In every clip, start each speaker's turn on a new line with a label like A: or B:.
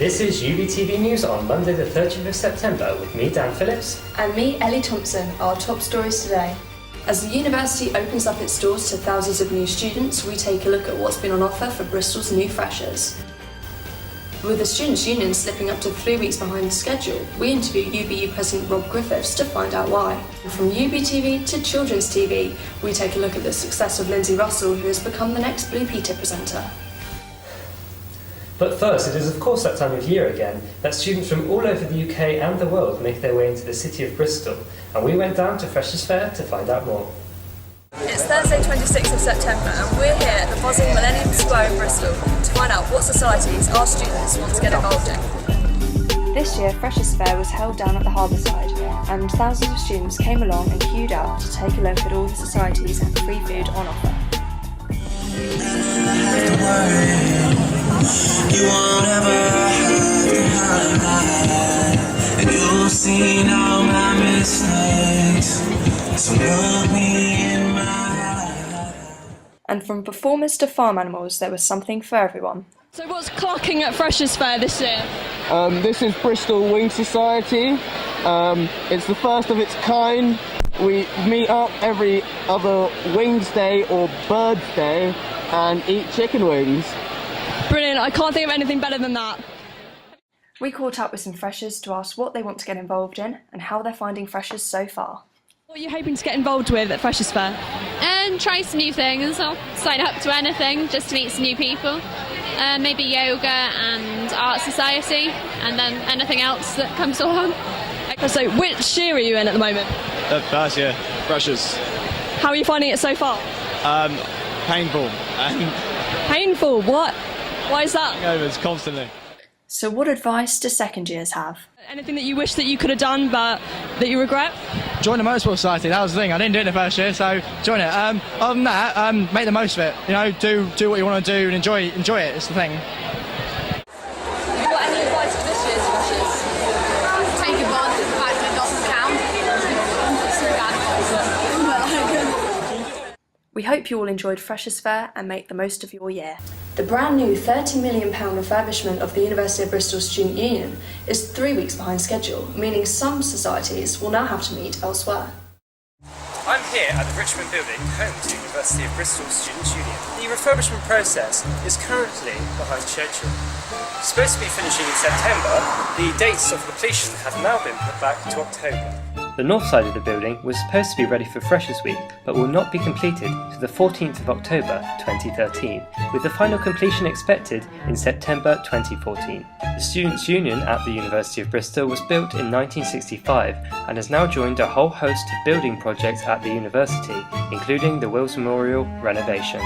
A: This is UBTV News on Monday the 30th of September with me, Dan Phillips.
B: And me, Ellie Thomson. Our top stories today. As the university opens up its doors to thousands of new students, we take a look at what's been on offer for Bristol's new freshers. With the Students' Union slipping up to 3 weeks behind schedule, we interview UBU President Rob Griffiths to find out why. And from UBTV to Children's TV, we take a look at the success of Lindsey Russell, who has become the next Blue Peter presenter.
A: But first, it is of course that time of year again that students from all over the UK and the world make their way into the city of Bristol, and we went down to Freshers' Fair to find out more.
B: It's Thursday 26th of September and we're here at the buzzing Millennium Square in Bristol to find out what societies our students want to get involved in. This year Freshers' Fair was held down at the harbour side and thousands of students came along and queued out to take a look at all the societies and free food on offer.
C: You won't ever have to hide, and you'll see now my mistakes, so look me in my eyes.
B: And from performers to farm animals, there was something for everyone.
D: So what's clocking at Freshers' Fair this year?
E: This is Bristol Wing Society. It's the first of its kind. We meet up every other Wings Day or Birds Day and eat chicken wings.
D: Brilliant, I can't think of anything better than that.
B: We caught up with some freshers to ask what they want to get involved in and how they're finding freshers so far.
D: What are you hoping to get involved with at Freshers' Fair?
F: And try some new things. I'll sign up to anything just to meet some new people. Maybe yoga and art society, and then anything else that comes along.
D: So which year are you in at the moment?
G: First year, Freshers.
D: How are you finding it so far?
G: Painful and
D: Painful, what? Why is that?
G: hangovers constantly.
B: So what advice do second years have?
D: Anything that you wish that you could have done but that you regret?
G: Join the Motorsport Society, that was the thing. I didn't do it the first year, so join it. Other than that, make the most of it. You know, do what you want to do and enjoy it, it's the thing.
D: Have you got any advice for this year's freshers?
H: Take advantage of the fact that it doesn't count.
B: We hope you all enjoyed Freshers' Fair and make the most of your year. The brand new £30 million refurbishment of the University of Bristol Student Union is 3 weeks behind schedule, meaning some societies will now have to meet elsewhere.
A: I'm here at the Richmond building, home to University of Bristol Students' Union. The refurbishment process is currently behind schedule. Supposed to be finishing in September, the dates of completion have now been put back to October. The north side of the building was supposed to be ready for Freshers' Week, but will not be completed to the 14th of October 2013, with the final completion expected in September 2014. The Students' Union at the University of Bristol was built in 1965 and has now joined a whole host of building projects at the university, including the Wills Memorial renovation.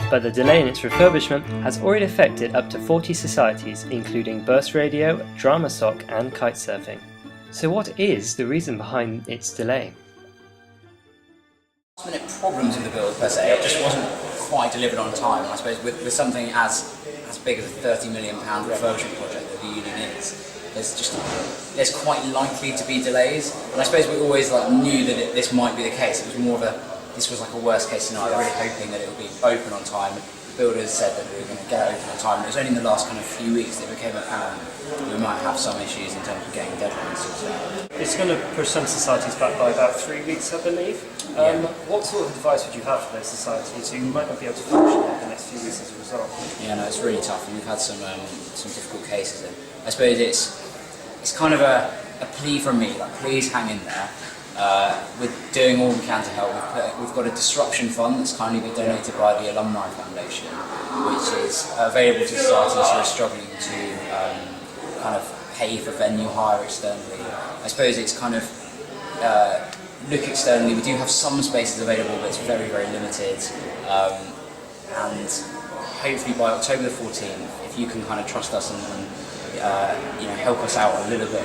A: But the delay in its refurbishment has already affected up to 40 societies, including Burst Radio, Drama Sock and Kitesurfing. So what is the reason behind its delay?
I: Last-minute problems in the build per se, it just wasn't quite delivered on time. I suppose with something as big as a £30 million refurbishment project that the union is, there's quite likely to be delays. And I suppose we always knew that this might be the case. It was more of this was like a worst case scenario, really hoping that it would be open on time. The builders said that we were going to get it open on time. It was only in the last kind of few weeks that it became apparent we might have some issues in terms of getting deadlines.
A: It's going to push some societies back by about 3 weeks, I believe. What sort of advice would you have for those societies who might not be able to function over the next few weeks as a result?
I: Yeah, no, it's really tough, and we've had some difficult cases. And I suppose it's kind of a plea from me, please hang in there. We're doing all we can to help. We've got a disruption fund that's kindly been donated by the Alumni Foundation, which is available to societies who are struggling to kind of pay for venue hire externally. I suppose it's kind of look externally. We do have some spaces available, but it's very, very limited. And hopefully by October the 14th, if you can kind of trust us and help us out a little bit,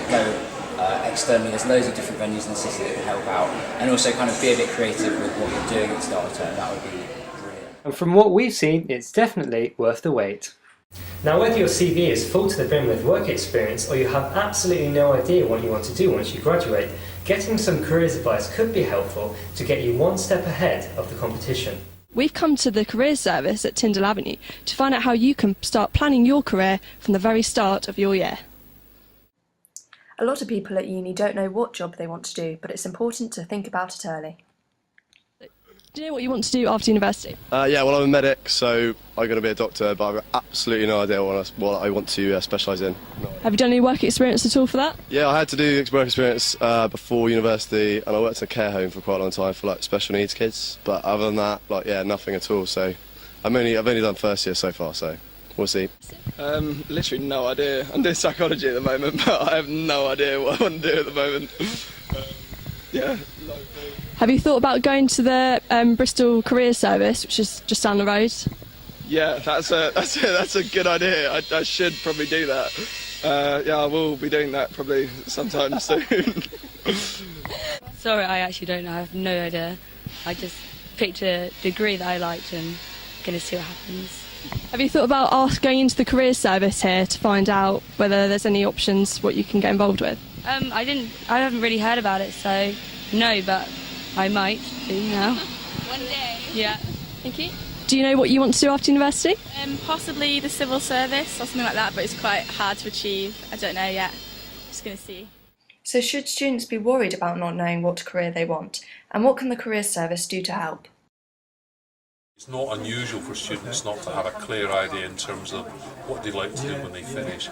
I: externally, there's loads of different venues in the city that can help out, and also kind of be a bit creative with what you're doing at the start of term. That would be brilliant.
A: And from what we've seen, it's definitely worth the wait. Now, whether your CV is full to the brim with work experience or you have absolutely no idea what you want to do once you graduate, getting some careers advice could be helpful to get you one step ahead of the competition.
B: We've come to the careers service at Tyndall Avenue to find out how you can start planning your career from the very start of your year. A lot of people at uni don't know what job they want to do, but it's important to think about it early. Do you know what you want to do after university?
J: Yeah, well, I'm a medic, so I'm going to be a doctor, but I've got absolutely no idea what I want to specialise in. No.
B: Have you done any work experience at all for that?
J: Yeah, I had to do work experience before university, and I worked in a care home for quite a long time for special needs kids. But other than that, nothing at all. So I've only done first year so far, so we'll see.
E: Literally no idea. I'm doing psychology at the moment, but I have no idea what I want to do at the moment.
B: Have you thought about going to the Bristol Careers Service, which is just down the road?
E: Yeah, that's a good idea. I should probably do that. I will be doing that probably sometime soon.
K: Sorry, I actually don't know. I have no idea. I just picked a degree that I liked and going to see what happens.
B: Have you thought about going into the Careers Service here to find out whether there's any options, what you can get involved with?
K: I haven't really heard about it, so no, but I might do now.
F: One day.
K: Yeah.
F: Thank you.
B: Do you know what you want to do after university?
H: Possibly the civil service or something like that, but it's quite hard to achieve. I don't know yet. Just going to see.
B: So should students be worried about not knowing what career they want? And what can the Careers Service do to help?
L: It's not unusual for students not to have a clear idea in terms of what they like to do when they finish.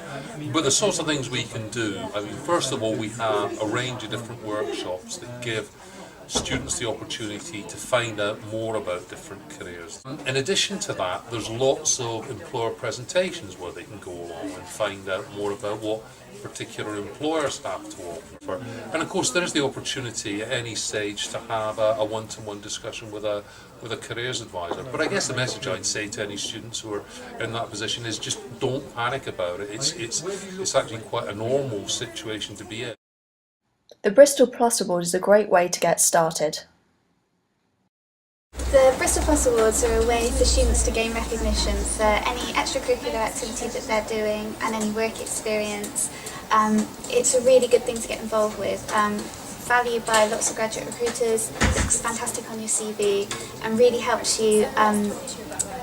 L: But the sorts of things we can do, first of all, we have a range of different workshops that give students the opportunity to find out more about different careers. In addition to that, there's lots of employer presentations where they can go along and find out more about what particular employers have to offer. And of course, there's the opportunity at any stage to have a one-to-one discussion with a careers advisor. But I guess the message I'd say to any students who are in that position is just don't panic about it. It's actually quite a normal situation to be in.
B: The Bristol Plus Award is a great way to get started.
M: The Bristol Plus Awards are a way for students to gain recognition for any extracurricular activity that they're doing and any work experience. It's a really good thing to get involved with. Valued by lots of graduate recruiters, looks fantastic on your CV and really helps you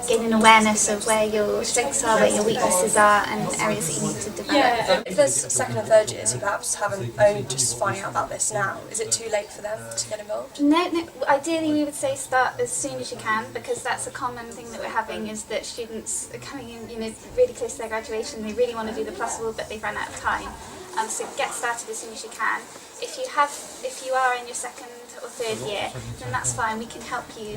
M: gain an awareness of where your strengths are, where your weaknesses are and areas that you need to develop.
B: Yeah, if there's second or third years who perhaps haven't only just finding out about this now, is it too late for them to get involved?
M: No, ideally we would say start as soon as you can, because that's a common thing that we're having, is that students are coming in really close to their graduation, they really want to do the Plus Award but they've run out of time. So get started as soon as you can. If you are in your second or third year, then that's fine. We can help you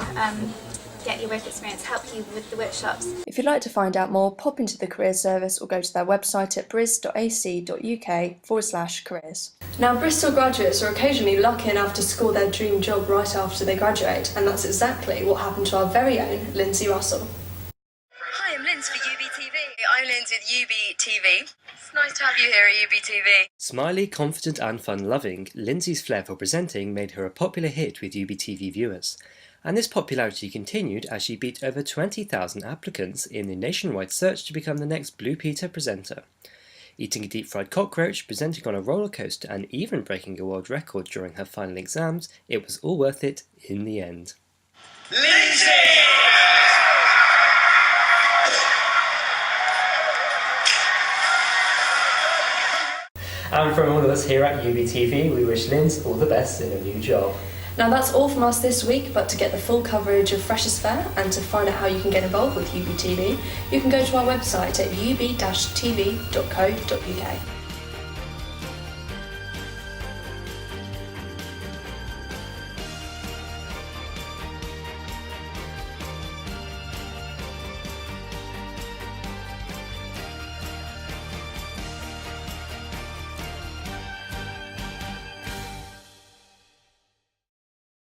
M: get your work experience, help you with the workshops.
B: If you'd like to find out more, pop into the Careers Service or go to their website at bris.ac.uk/careers. Now, Bristol graduates are occasionally lucky enough to score their dream job right after they graduate, and that's exactly what happened to our very own Lindsey Russell.
N: Hi, I'm Linz for UBTV. I'm Linz with UBTV. It's nice to have you here at UBTV.
A: Smiley, confident and fun-loving, Lindsay's flair for presenting made her a popular hit with UBTV viewers. And this popularity continued as she beat over 20,000 applicants in the nationwide search to become the next Blue Peter presenter. Eating a deep-fried cockroach, presenting on a roller coaster and even breaking a world record during her final exams, it was all worth it in the end.
C: Lindsay!
A: And from all of us here at UBTV, we wish Linz all the best in her new job.
B: Now that's all from us this week, but to get the full coverage of Freshers Fair and to find out how you can get involved with UBTV, you can go to our website at ub-tv.co.uk.